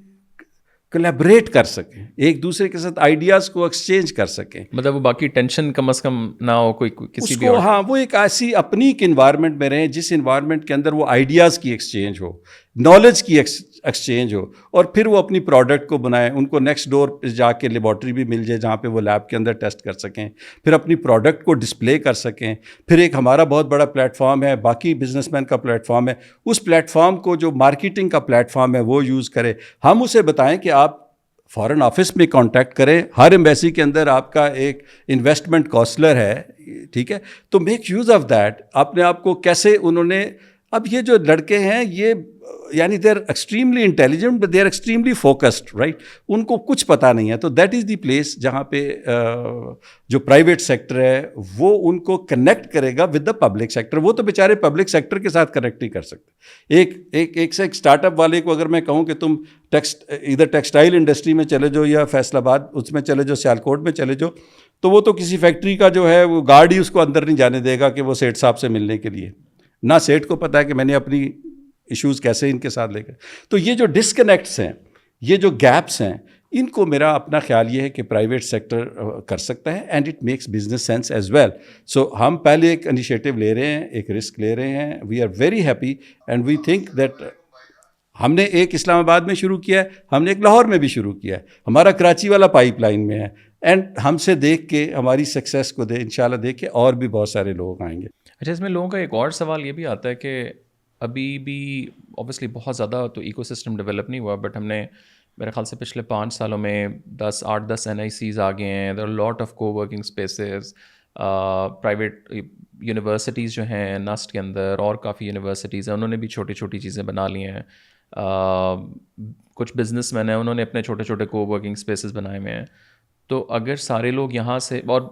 کولیبریٹ کر سکیں، ایک دوسرے کے ساتھ آئیڈیاز کو ایکسچینج کر سکیں، مطلب وہ باقی ٹینشن کم از کم نہ ہو کوئی کسی اس بھی کو. ہاں، وہ ایک ایسی اپنی ایک انوائرمنٹ میں رہیں جس انوائرمنٹ کے اندر وہ آئیڈیاز کی ایکسچینج ہو، نالج کی ایکسچینج ہو، اور پھر وہ اپنی پروڈکٹ کو بنائیں. ان کو نیکسٹ ڈور پہ جا کے لیبارٹری بھی مل جائے جہاں پہ وہ لیب کے اندر ٹیسٹ کر سکیں، پھر اپنی پروڈکٹ کو ڈسپلے کر سکیں. پھر ایک ہمارا بہت بڑا پلیٹ فارم ہے، باقی بزنس مین کا پلیٹ فارم ہے، اس پلیٹ فارم کو جو مارکیٹنگ کا پلیٹ فارم ہے وہ یوز کرے. ہم اسے بتائیں کہ آپ فارن آفس میں کانٹیکٹ کریں، ہر ایمبیسی کے اندر آپ کا ایک انویسٹمنٹ کونسلر ہے، ٹھیک ہے، تو میک یوز آف دیٹ. اپنے آپ کو کیسے انہوں نے، اب یہ جو لڑکے ہیں یہ یعنی they are extremely intelligent but they are extremely focused, right, ان کو کچھ پتہ نہیں ہے. تو دیٹ از دی پلیس جہاں پہ جو پرائیویٹ سیکٹر ہے وہ ان کو کنیکٹ کرے گا ود دا پبلک سیکٹر. وہ تو بیچارے پبلک سیکٹر کے ساتھ کنیکٹ نہیں کر سکتے. ایک سے ایک اسٹارٹ اپ والے کو اگر میں کہوں کہ تم ادھر ٹیکسٹائل انڈسٹری میں چلے جاؤ یا فیصل آباد اس میں چلے جاؤ، سیالکوٹ میں چلے جاؤ، تو وہ تو کسی فیکٹری کا جو ہے وہ گارڈ ہی اس کو اندر نہیں جانے دے گا کہ وہ سیٹھ صاحب سے ملنے کے لیے. نہ سیٹھ کو پتہ ہے کہ میں نے اپنی ایشوز کیسے ان کے ساتھ لے کر. تو یہ جو ڈسکنیکٹس ہیں، یہ جو گیپس ہیں، ان کو میرا اپنا خیال یہ ہے کہ پرائیویٹ سیکٹر کر سکتا ہے، and it makes business sense as well. So ہم پہلے ایک انیشیٹو لے رہے ہیں، ایک رسک لے رہے ہیں. We are very happy and we think that ہم نے ایک اسلام آباد میں شروع کیا ہے، ہم نے ایک لاہور میں بھی شروع کیا ہے، ہمارا کراچی والا پائپ لائن میں ہے، اینڈ ہم سے دیکھ کے ہماری سکسیس کو انشاءاللہ دیکھ کے اور بھی بہت سارے لوگ آئیں گے. اچھا، اس میں لوگوں کا ایک اور سوال یہ بھی آتا ہے کہ ابھی بھی اوبیسلی بہت زیادہ تو ایکو سسٹم ڈیولپ نہیں ہوا، بٹ ہم نے میرے خیال سے پچھلے 5 سالوں میں 8-10 NICs آ گئے ہیں. دیر آر لاٹ آف کو ورکنگ اسپیسز، پرائیویٹ یونیورسٹیز جو ہیں نسٹ کے اندر، اور کافی یونیورسٹیز ہیں انہوں نے بھی چھوٹی چھوٹی چیزیں بنا لی ہیں. کچھ بزنس مین ہیں انہوں نے اپنے چھوٹے چھوٹے کو ورکنگ اسپیسز بنائے ہوئے ہیں. تو اگر سارے لوگ یہاں سے، اور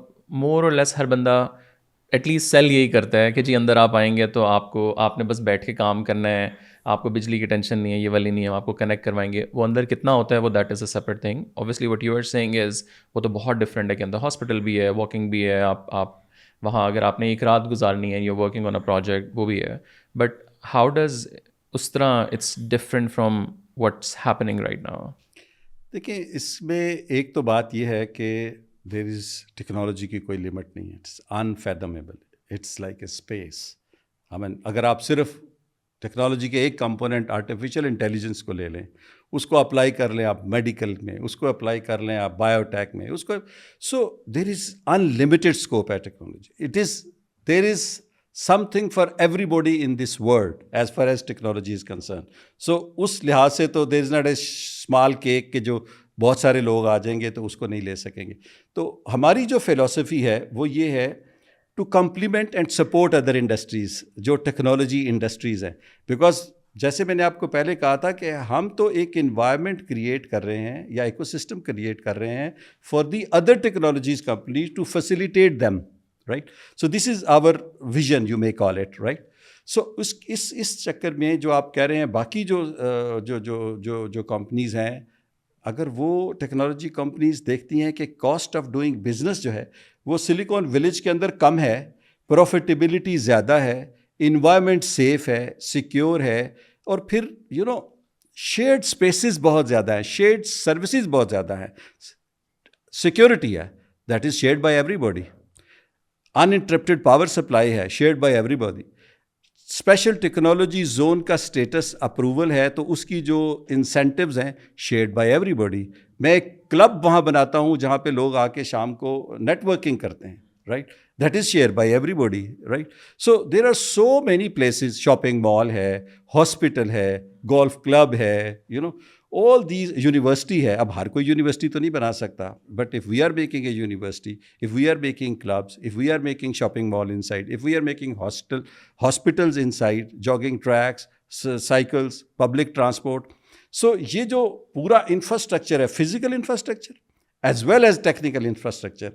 مور اور لیس ہر بندہ ایٹ لیسٹ سیل یہی کرتا ہے کہ جی اندر آپ آئیں گے تو آپ نے بس بیٹھ کے کام کرنا ہے، آپ کو بجلی کی ٹینشن نہیں ہے، یہ والی نہیں ہے، آپ کو کنیکٹ کروائیں گے. وہ اندر کتنا ہوتا ہے وہ that is a separate thing. Obviously what you are seeing is وہ تو بہت ڈفرینٹ ہے کہ اندر ہاسپٹل بھی ہے، واکنگ بھی ہے، آپ وہاں اگر آپ نے ایک رات گزارنی ہے، you working on a project, وہ بھی ہے. بٹ ہاؤ ڈز اس طرح it's different from what's happening right now? دیکھیں، اس میں ایک تو بات یہ ہے کہ دیر از ٹیکنالوجی کی کوئی لمٹ نہیں ہے، it's unfathomable, it's like a space. اگر آپ صرف ٹیکنالوجی کے ایک کمپوننٹ آرٹیفیشیل انٹیلیجنس کو لے لیں، اس کو اپلائی کر لیں آپ میڈیکل میں، اس کو اپلائی کر لیں آپ بایو ٹیک میں، اس کو، so there is unlimited scope ہے technology. There is something for everybody in this world as far as technology is concern. So اس لحاظ سے تو there is not a small cake کہ جو بہت سارے لوگ آ جائیں گے تو اس کو نہیں لے سکیں گے. تو ہماری جو فلسفی ہے وہ یہ ہے two complement and support other industries جو ٹیکنالوجی انڈسٹریز ہیں. بیکاز جیسے میں نے آپ کو پہلے کہا تھا کہ ہم تو ایک انوائرمنٹ کریٹ کر رہے ہیں یا ایکو سسٹم کریٹ کر رہے ہیں for the other technologies companies to facilitate them, right. So this is our vision, you may call it, right. So اس چکر میں جو آپ کہہ رہے ہیں باقی جو کمپنیز ہیں، اگر وہ ٹیکنالوجی کمپنیز دیکھتی ہیں کہ کاسٹ آف ڈوئنگ بزنس جو ہے وہ سلیکون ولیج کے اندر کم ہے، پروفیٹیبلٹی زیادہ ہے، انوائرمنٹ سیف ہے، سیکیور ہے، اور پھر شیئرڈ اسپیسز بہت زیادہ ہیں، شیئرڈ سروسز بہت زیادہ ہیں، سیکیورٹی ہے that is shared by everybody, interrupted power supply ہے shared by everybody, special technology zone کا اسٹیٹس اپروول ہے تو اس کی جو انسینٹیوز ہیں شیئرڈ بائی ایوری باڈی. میں ایک کلب وہاں بناتا ہوں جہاں پہ لوگ آ کے شام کو نیٹ ورکنگ کرتے ہیں، right. that is shared by everybody, right? So there are so many places, shopping mall hai, hospital hai, golf club hai, all these, university hai. Ab har koi university to nahi bana sakta, but if we are making a university, if we are making clubs, if we are making shopping mall inside, if we are making hospitals inside, jogging tracks, cycles, public transport, so ye jo pura infrastructure hai, physical infrastructure as well as technical infrastructure,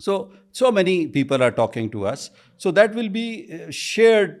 so many people are talking to us, so that will be shared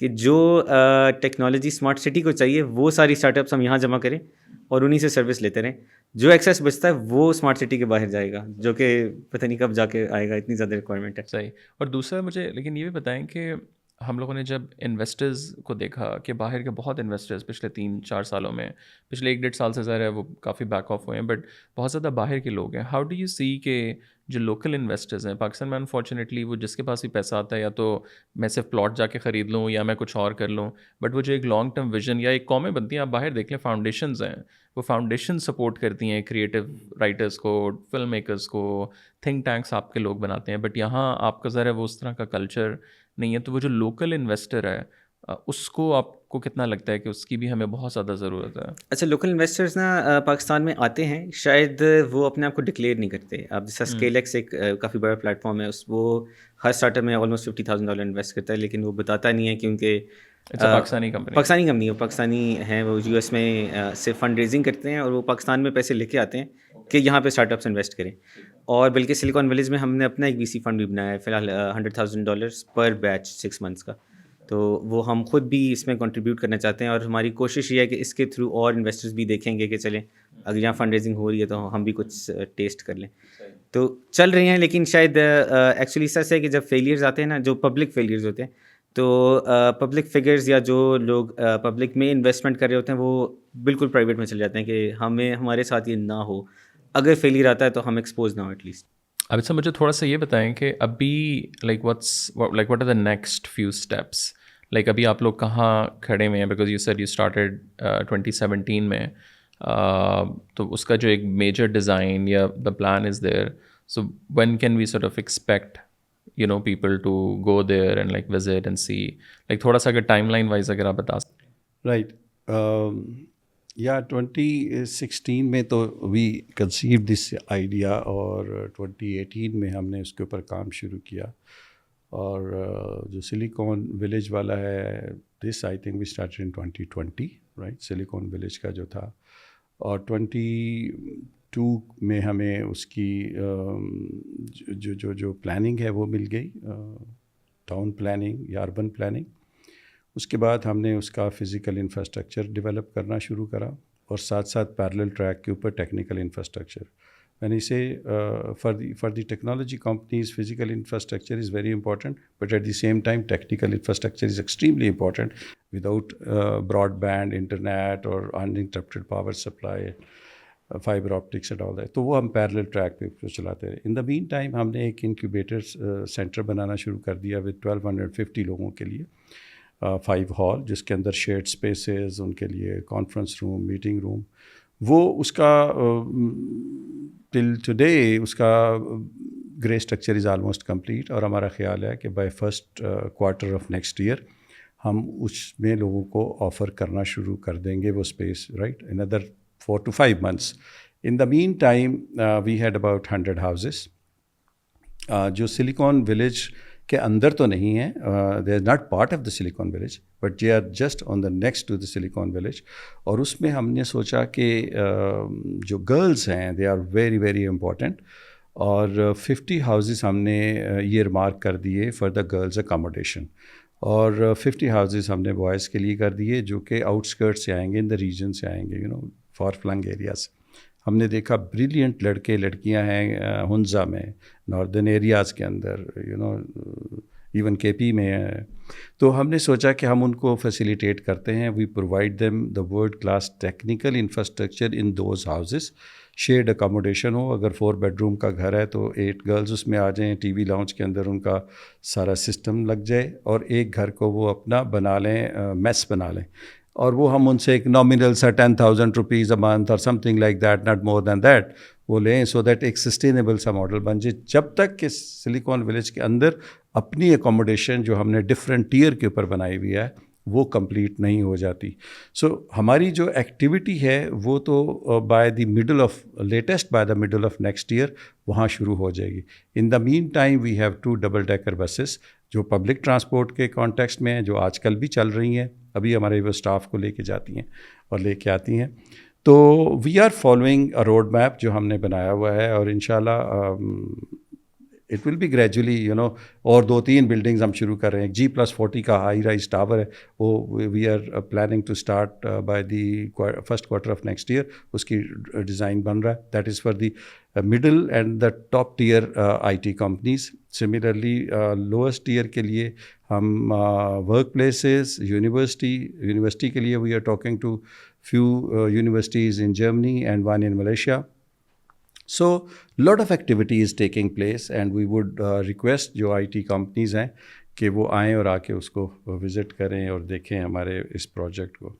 کہ جو technology smart city کو چاہیے وہ ساری start ups ہم یہاں جمع کریں اور انہیں سے سروس لیتے رہیں. جو ایکسیس بچتا ہے وہ اسمارٹ سٹی کے باہر جائے گا, جو کہ پتہ نہیں کب جا کے آئے گا, اتنی زیادہ ریکوائرمنٹ ہے. صحیح. اور دوسرا مجھے لیکن یہ بھی بتائیں کہ ہم لوگوں نے جب انویسٹرز کو دیکھا کہ باہر کے بہت انویسٹرز پچھلے 3-4 سالوں میں, پچھلے 1-1.5 سال سے ظاہر ہے وہ کافی بیک آف ہوئے ہیں, بٹ بہت زیادہ باہر کے لوگ ہیں. ہاؤ ڈو یو سی کہ جو لوکل انویسٹرز ہیں پاکستان میں, انفارچونیٹلی وہ جس کے پاس بھی پیسہ آتا ہے یا تو میں صرف پلاٹ جا کے خرید لوں یا میں کچھ اور کر لوں, بٹ وہ جو ایک لانگ ٹرم ویژن یا ایک قومیں بنتی ہیں, آپ باہر دیکھ لیں فاؤنڈیشنز ہیں, وہ فاؤنڈیشن سپورٹ کرتی ہیں کریٹو رائٹرز کو, فلم میکرز کو, تھنک ٹینکس آپ کے لوگ بناتے ہیں, بٹ یہاں آپ کا ذرا ہے وہ اس طرح کا کلچر نہیں ہے. تو وہ جو لوکل انویسٹر ہے اس کو آپ کو کتنا لگتا ہے کہ اس کی بھی ہمیں بہت زیادہ ضرورت ہے؟ اچھا, لوکل انویسٹرز نا پاکستان میں آتے ہیں, شاید وہ اپنے آپ کو ڈکلیئر نہیں کرتے. اب جیسا اسکیل ایکس ایک کافی بڑا پلیٹ فارم ہے, وہ ہر اسٹارٹ اپ میں آلموسٹ $50,000 انویسٹ کرتا ہے, لیکن وہ بتاتا نہیں ہے کیونکہ پاکستانی کمپنی ہے, پاکستانی ہیں, وہ یو ایس میں سے فنڈ ریزنگ کرتے ہیں اور وہ پاکستان میں پیسے لے کے آتے ہیں کہ یہاں پہ اسٹارٹ اپس انویسٹ کریں. اور بلکہ سلیکان ویلیج میں ہم نے اپنا ایک وی سی فنڈ بھی بنایا ہے فی الحال $100,000 پر بیچ 6 months کا. تو وہ ہم خود بھی اس میں کنٹریبیوٹ کرنا چاہتے ہیں, اور ہماری کوشش یہ ہے کہ اس کے تھرو اور انویسٹرز بھی دیکھیں گے کہ چلیں اگر یہاں فنڈ ریزنگ ہو رہی ہے تو ہم بھی کچھ ٹیسٹ کر لیں. تو چل رہی ہیں, لیکن شاید ایکچولی سچ ہے کہ جب فیلیئرز آتے ہیں نا, جو پبلک فیلیئرز ہوتے ہیں, تو پبلک فگرز یا جو لوگ پبلک میں انویسٹمنٹ کر رہے ہوتے ہیں وہ بالکل پرائیویٹ میں چل جاتے ہیں کہ ہمارے ساتھ یہ نہ ہو, اگر فیلیئر آتا ہے تو ہم ایکسپوز نہ ہو ایٹ لیسٹ. اب اچھا مجھے تھوڑا سا یہ بتائیں کہ ابھی what are the next few steps, ابھی آپ لوگ کہاں کھڑے ہوئے ہیں, because you said you started 2017 میں, تو اس کا جو ایک میجر ڈیزائن یا the plan is there, so when can we sort of expect people to go there and visit and see, تھوڑا سا اگر ٹائم لائن وائز اگر آپ بتا سکتے. رائٹ, یا 2016 میں تو وی کنسیو دس آئیڈیا, اور 2018 میں ہم نے اس کے اوپر کام شروع کیا. اور جو سلیکان ولیج والا ہے, this I think we started in 2020, right, Silicon Village کا جو تھا. اور 22 میں ہمیں اس کی جو پلاننگ ہے وہ مل گئی, ٹاؤن پلاننگ یا اربن پلاننگ. اس کے بعد ہم نے اس کا فزیکل انفراسٹرکچر ڈیولپ کرنا شروع کرا, اور ساتھ ساتھ پیرلل ٹریک کے اوپر technical infrastructure. when I say for the technology companies, physical infrastructure is very important, but at the same time technical infrastructure is extremely important. Without broadband internet or uninterrupted power supply, fiber optics and all that, تو وہ ہم parallel track پہ چلاتے رہے. ان the main time ہم نے ایک incubator centre بنانا شروع کر دیا with 1250 لوگوں کے لیے, 5 ہال, جس کے اندر شیئرڈ اسپیسز, ان کے لیے کانفرنس روم, میٹنگ روم. وہ اس کا ٹل ٹوڈے اس کا grey structure is almost complete, اور ہمارا خیال ہے کہ by first quarter of next year ہم اس میں لوگوں کو آفر کرنا شروع کر دیں گے وہ space, right, in other 4 to 5 months. In the meantime, we had about 100 houses. جو سلیکان ولیج کے اندر تو نہیں ہیں, they are not part of the Silicon Village, but they are just on the next to the Silicon Village. اور اس میں ہم نے سوچا کہ جو گرلز ہیں they are very very important, اور 50 houses ہم نے ایئر مارک کر دیے for the girls accommodation, اور 50 houses ہم نے بوائز کے لیے کر دیے جو کہ آؤٹ اسکرٹ سے آئیں گے, ان دا ریجن سے آئیں گے, فار فلنگ ایریاز. ہم نے دیکھا بریلینٹ لڑکے لڑکیاں ہیں ہنزا میں, ناردرن ایریاز کے اندر, ایون کے پی میں ہے. تو ہم نے سوچا کہ ہم ان کو فیسیلیٹیٹ کرتے ہیں. We provide them the world class technical infrastructure in those houses. Shared accommodation ہو, اگر 4 bedroom کا گھر ہے تو 8 گرلز اس میں آ جائیں, ٹی وی لاؤنج کے اندر ان کا سارا سسٹم لگ جائے, اور ایک گھر کو وہ اپنا بنا لیں, میس بنا لیں, اور وہ ہم ان سے ایک نامنل سا 10,000 روپیز اے منتھ اور something like that, not more than that, وہ لیں, سو دیٹ ایک سسٹینیبل سا ماڈل بن جائے. جب تک کہ سلیکان ولیج کے اندر اپنی اکاموڈیشن جو ہم نے ڈفرینٹ ٹیئر کے اوپر بنائی ہوئی ہے وہ کمپلیٹ نہیں ہو جاتی. سو ہماری جو ایکٹیویٹی ہے وہ تو by the middle of next year وہاں شروع ہو جائے گی. In the meantime we have 2 double decker buses جو پبلک ٹرانسپورٹ کے کانٹیکسٹ میں ہیں, جو آج کل بھی چل رہی ہیں, ابھی ہمارے وہ اسٹاف کو لے کے جاتی ہیں اور لے کے آتی ہیں. تو we are following a road map جو ہم نے بنایا ہوا ہے, اور انشاءاللہ It will be gradually, you know, اور 2-3 buildings ہم شروع کر رہے ہیں. G+40 کا high rise tower ہے, وہ we are planning to start by the first quarter of next year. اس کی ڈیزائن بن رہا ہے. That is for the middle and the top tier IT companies. Similarly, lowest tier کے لیے ہم work places, university کے لیے we are talking to few universities in Germany and one in Malaysia. So lot of activity is taking place and we would request جو IT companies ہیں کہ وہ آئیں اور آ کے اس کو وزٹ کریں اور دیکھیں ہمارے اس پروجیکٹ کو.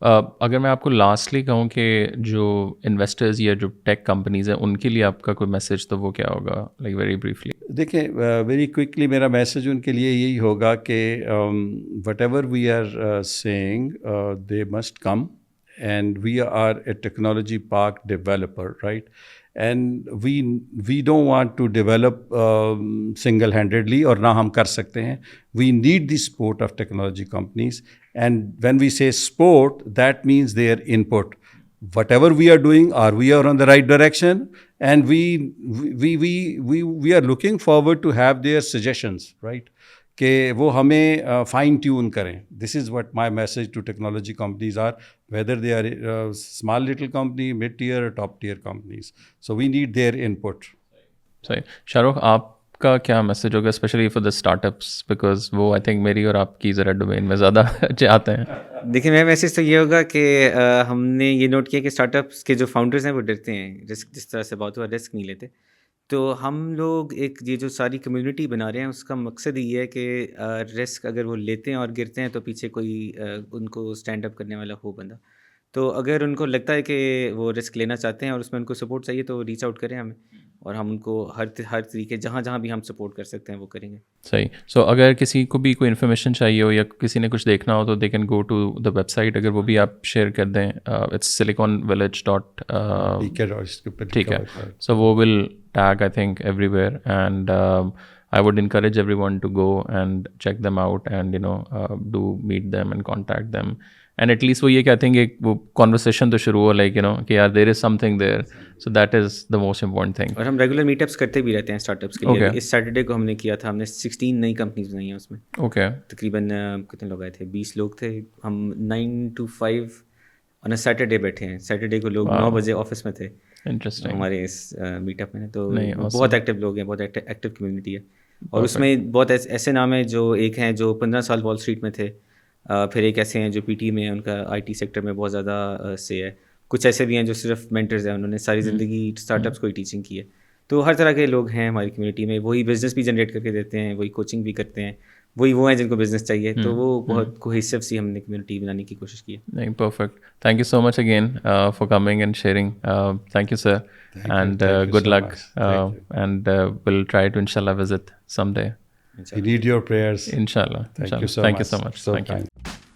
اگر میں آپ کو لاسٹلی کہوں کہ جو انویسٹرز یا جو ٹیک کمپنیز ہیں ان کے لیے آپ کا کوئی میسیج تو وہ کیا ہوگا, لائک ویری بریفلی؟ دیکھیں ویری کوئکلی میرا میسیج ان کے لیے یہی ہوگا کہ whatever we are seeing they must come and we are a technology park developer, right, and we don't want to develop single handedly, اور نہ ہم کر سکتے ہیں. We need the support of technology companies, and when we say support, that means their input. Whatever we are doing, we are on the right direction, and we are looking forward to have their suggestions, right? کہ وہ ہمیں fine tune کریں. This is what my message to technology companies are, whether they are small little company, mid tier or top tier companies. So we need their input. صحیح. شاہ رخ, آپ کا کیا message ہوگا specially for the startups, because وہ I think میری اور آپ کی ذرا ڈومین میں زیادہ آتے ہیں. دیکھیں میرا میسیج تو یہ ہوگا کہ ہم نے یہ نوٹ کیا کہ اسٹارٹ اپس کے جو فاؤنڈرز ہیں وہ ڈرتے ہیں, رسک جس طرح سے بات ہوا رسک نہیں لیتے. تو ہم لوگ ایک یہ جو ساری کمیونٹی بنا رہے ہیں اس کا مقصد یہ ہے کہ رسک اگر وہ لیتے ہیں اور گرتے ہیں تو پیچھے کوئی ان کو اسٹینڈ اپ کرنے والا ہو بندہ. تو اگر ان کو لگتا ہے کہ وہ رسک لینا چاہتے ہیں اور اس میں ان کو سپورٹ چاہیے تو ریچ آؤٹ کریں ہمیں, اور ہم ان کو ہر طریقے جہاں بھی ہم سپورٹ کر سکتے ہیں وہ کریں گے. صحیح. سو اگر کسی کو بھی کوئی انفارمیشن چاہیے ہو یا کسی نے کچھ دیکھنا ہو تو they can go to the website, اگر وہ بھی آپ شیئر کر دیں. It's siliconvillage. ٹھیک ہے. سو وہ ول tag I think everywhere, and I would encourage everyone to go and check them out and do meet them and contact them, and at least وہ یہ کہتے ہیں کہ وہ conversation تو شروع ہو, like کہ یار there is something there, so that is the most important thing. اور ہم ریگولر میٹ اپس کرتے بھی رہتے ہیں اسٹارٹ اپس کے لیے. اس سیٹرڈے کو ہم نے کیا تھا, ہم نے 16 نئی کمپنیز بنائی ہیں اس میں. اوکے. تقریباً کتنے لوگ آئے تھے, 20 لوگ تھے. ہم 9 to 5 on a سیٹرڈے بیٹھے ہیں. سیٹرڈے کو لوگ 9 بجے آفس میں تھے ہمارے اس میٹ اپ میں. تو بہت ایکٹیو لوگ ہیں, بہت ایکٹیو کمیونٹی ہے, اور اس میں بہت ایسے نام ہیں جو ایک ہیں جو 15 سال وال اسٹریٹ میں تھے, پھر ایک ایسے ہیں جو پی ٹی میں ہیں, ان کا آئی ٹی سیکٹر میں بہت زیادہ سے ہے. کچھ ایسے بھی ہیں جو صرف مینٹرز ہیں, انہوں نے ساری زندگی اسٹارٹ اپس کو ہی ٹیچنگ کی ہے. تو ہر طرح کے لوگ ہیں ہماری کمیونٹی میں. وہی بزنس بھی جنریٹ کر کے دیتے ہیں, وہی کوچنگ بھی کرتے ہیں, وہی وہ ہیں جن کو بزنس چاہیے. تو وہ بہت کوہیسو سی ہم نے کمیونٹی بنانے کی کوشش کی ہے. نہیں, perfect. Thank you so much again for coming and sharing. Thank you sir, and good luck, and will try to انشاءاللہ visit some day. We need your prayers. Inshallah. Thank you so much. Thank you so much. Thank you.